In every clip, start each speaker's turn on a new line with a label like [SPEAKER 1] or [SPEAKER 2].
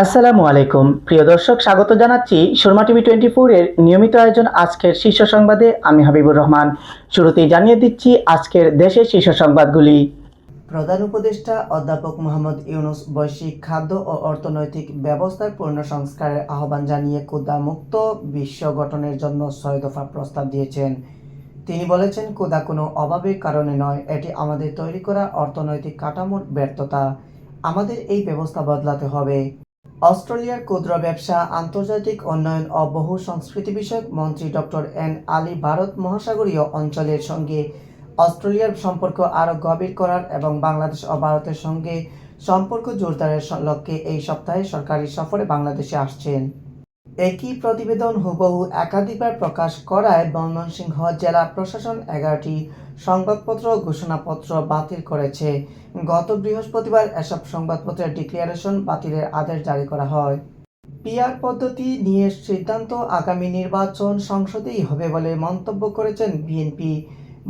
[SPEAKER 1] আসসালামু আলাইকুম প্রিয় দর্শক, স্বাগত জানাচ্ছি সুরমা টিভি 24 এর নিয়মিত আয়োজন আজকের শীর্ষ সংবাদে। আমি হাবিবুর রহমান। শুরুতেই জানিয়ে দিচ্ছি আজকের দেশের শীর্ষ সংবাদগুলি।
[SPEAKER 2] প্রধান উপদেষ্টা অধ্যাপক মোহাম্মদ ইউনূস বৈশ্বিক খাদ্য ও অর্থনৈতিক ব্যবস্থার পূর্ণ সংস্কারের আহ্বান জানিয়ে ক্ষুধামুক্ত বিশ্ব গঠনের জন্য ৬ দফা প্রস্তাব দিয়েছেন। তিনি বলেছেন, ক্ষুধা কোনো অভাবের কারণে নয়, এটি আমাদের তৈরি করা অর্থনৈতিক কাঠামোর ব্যর্থতা। আমাদের এই ব্যবস্থা বদলাতে হবে। অস্ট্রেলিয়ার ক্ষুদ্র ব্যবসা, আন্তর্জাতিক উন্নয়ন ও বহু সংস্কৃতি বিষয়ক মন্ত্রী ডক্টর এন আলী ভারত মহাসাগরীয় অঞ্চলের সঙ্গে অস্ট্রেলিয়ার সম্পর্ক আরও গভীর করার এবং বাংলাদেশ ও ভারতের সঙ্গে সম্পর্ক জোরদারের লক্ষ্যে এই সপ্তাহে সরকারি সফরে বাংলাদেশে আসছেন। একই প্রতিবেদন হুবহু একাধিকবার প্রকাশ করায় ময়মনসিংহ জেলা প্রশাসন 11টি সংবাদপত্র ও ঘোষণাপত্র বাতিল করেছে। গত বৃহস্পতিবার এসব সংবাদপত্রের ডিক্লারেশন বাতিলের আদেশ জারি করা হয়। পিআর পদ্ধতি নিয়ে সিদ্ধান্ত আগামী নির্বাচন সংসদেই হবে বলে মন্তব্য করেছেন বিএনপি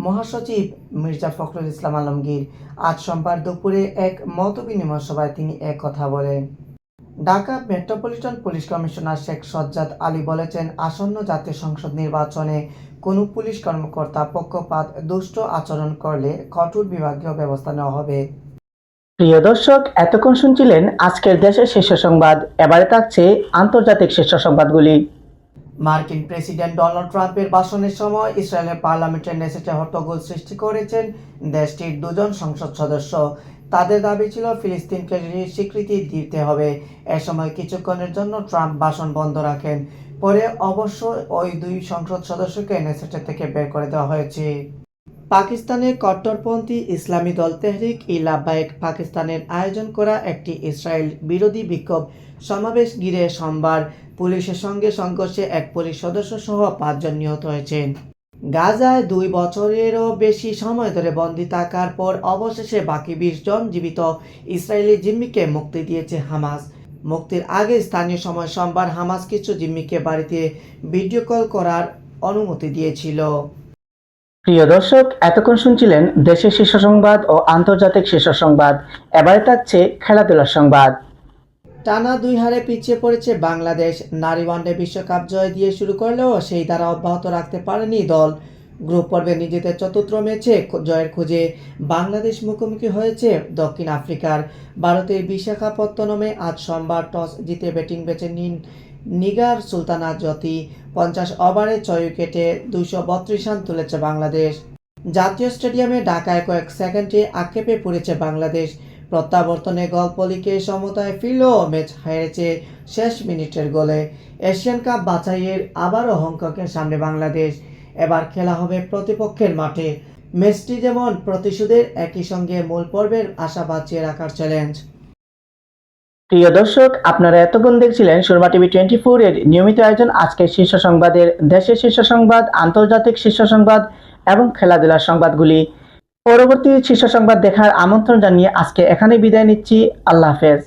[SPEAKER 2] মহাসচিব মির্জা ফখরুল ইসলাম আলমগীর। আজ সোমবার দুপুরে এক মতবিনিময় সভায় তিনি কথা বলেন। Dhaka metropolitan police commissioner Sheikh Sajjad Ali বলেছেন, আসন্ন জাতীয় সংসদ নির্বাচনে কোনো পুলিশ কর্মকর্তা পক্ষপাত দুষ্ট আচরণ করলে কঠোর বিভাগীয় ব্যবস্থা নেওয়া হবে।
[SPEAKER 1] প্রিয় দর্শক, এতক্ষণ শুনছিলেন আজকের দেশের শীর্ষ সংবাদ। এবারে থাকছে আন্তর্জাতিক শীর্ষ সংবাদগুলি।
[SPEAKER 2] মার্কিন প্রেসিডেন্ট ডোনাল্ড ট্রাম্পের ভাষণের সময় ইসরায়েলের পার্লামেন্টের নেসেটে হট্টগোল সৃষ্টি করেছেন দেশটির দুজন সংসদ সদস্য। তাদের দাবি ছিল ফিলিস্তিনকে স্বীকৃতি দিতে হবে। এ সময় কিছুক্ষণের জন্য ট্রাম্প ভাষণ বন্ধ রাখেন। পরে অবশ্য ওই দুই সংসদ সদস্যকে নেসেট থেকে বের করে দেওয়া হয়েছে। পাকিস্তানের কট্টরপন্থী ইসলামী দল তেহরিক ই লাব্বাইক পাকিস্তানের আয়োজন করা একটি ইসরায়েল বিরোধী বিক্ষোভ সমাবেশ ঘিরে সোমবার পুলিশের সঙ্গে সংঘর্ষে এক পুলিশ সদস্য সহ 5 জন নিহত হয়েছেন। গাজায় 2 বছরেরও বেশি সময় ধরে বন্দী থাকার পর অবশেষে বাকি 20 জন জীবিত ইসরায়েলি জিম্মিকে মুক্তি দিয়েছে হামাস। মুক্তির আগে স্থানীয় সময় সোমবার হামাস কিছু জিম্মিকে বাড়িতে ভিডিও কল করার অনুমতি দিয়েছিল।
[SPEAKER 1] প্রিয় দর্শক, এতক্ষণ শুনছিলেন দেশের শীর্ষ সংবাদ ও আন্তর্জাতিক শীর্ষ সংবাদ। এবারে থাকছে খেলাধুলার সংবাদ।
[SPEAKER 2] টানা 2 হারে পিছিয়ে পড়েছে বাংলাদেশ। নারী ওয়ানডে বিশ্বকাপ জয় দিয়ে শুরু করলেও সেই ধারা অব্যাহত রাখতে পারেনি দল। গ্রুপ পর্বে নিজেদের চতুর্থ ম্যাচে জয়ের খোঁজে বাংলাদেশ মুখোমুখি হয়েছে দক্ষিণ আফ্রিকার। ভারতের বিশাখাপত্তনমে আজ সোমবার টস জিতে ব্যাটিং বেছে নিন নিগার সুলতানা জ্যোতি। 50 ওভারে 6 উইকেটে 232 রান তুলেছে বাংলাদেশ। জাতীয় স্টেডিয়ামে ঢাকায় কয়েক সেকেন্ডে আক্ষেপে পড়েছে বাংলাদেশ। প্রত্যাবর্তনে গল্প লিখে সমতায় ফিরলেও ম্যাচ হেরেছে শেষ মিনিটের গোলে। এশিয়ান কাপ বাছাইয়ের আবারও হংকংয়ের সামনে বাংলাদেশ। এবার খেলা হবে প্রতিপক্ষের মাঠে। ম্যাচটি যেমন প্রতিশোধের, একই সঙ্গে মূল পর্বের আশা বাঁচিয়ে রাখার চ্যালেঞ্জ।
[SPEAKER 1] প্রিয় দর্শক, আপনারা এতক্ষণ দেখছিলেন সুরমা টিভি 24 এর নিয়মিত আয়োজন আজকের শীর্ষ সংবাদের দেশের শীর্ষ সংবাদ, আন্তর্জাতিক শীর্ষ সংবাদ এবং খেলাধুলার সংবাদগুলি। পরবর্তী শীর্ষ সংবাদ দেখার আমন্ত্রণ জানিয়ে আজকে এখানে বিদায় নিচ্ছি। আল্লাহ হাফেজ।